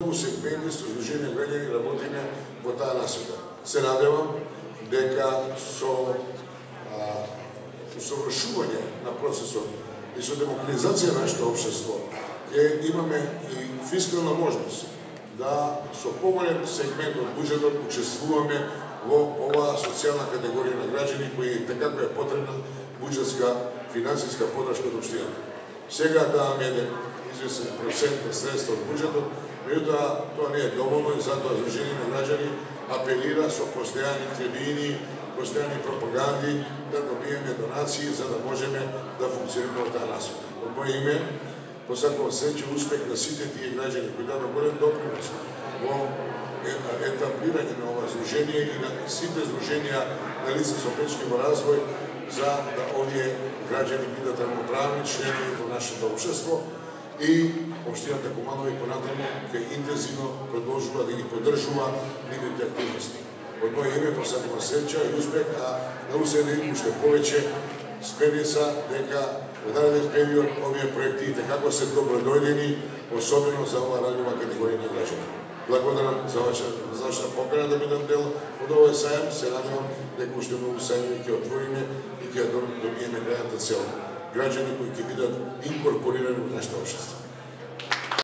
Многу сегменти со Сдружение граѓани работиме во таа насока. Се надевам дека со усовршување на процесот и со демократизација на нашето општество ќе имаме и фискална можност да со поголем сегмент од буџетот учествуваме во оваа социјална категорија на граѓани кои така е потребна буџетска финансиска подршка од општината. Сега даваме еден известен процент на средства од буџетот, меѓутоа тоа не е доволно и затоа Сдружение на граѓани апелира со постојани трибини, постојани пропаганди да добиеме донации за да можеме да функционираме во таа насока. Од моје име посакувам среќа и успех на сите тие граѓани кои дадоа голем допринос во етаблирање на ова здружение и на сите здруженија на лица со печки во развој за да овие граѓани бидат равноправни членови во нашето општество и општината Куманови понатаму ќе интензивно продолжува да ги поддржува нивните активности. Од моје име посакувам среќа и успех, а на УСН уште повеќе спремица дека во нареден период овие проекти како се добродојдени, особено за оваа ранјува категорија на граѓани. Благодарам за вашата покана да бидам дел од овој сајам. Се надевам дека уште многу сајми ќе отвориме и ќе добиеме крајната цел. Граѓани кои ќе бидат инкорпорирани во нашето општество.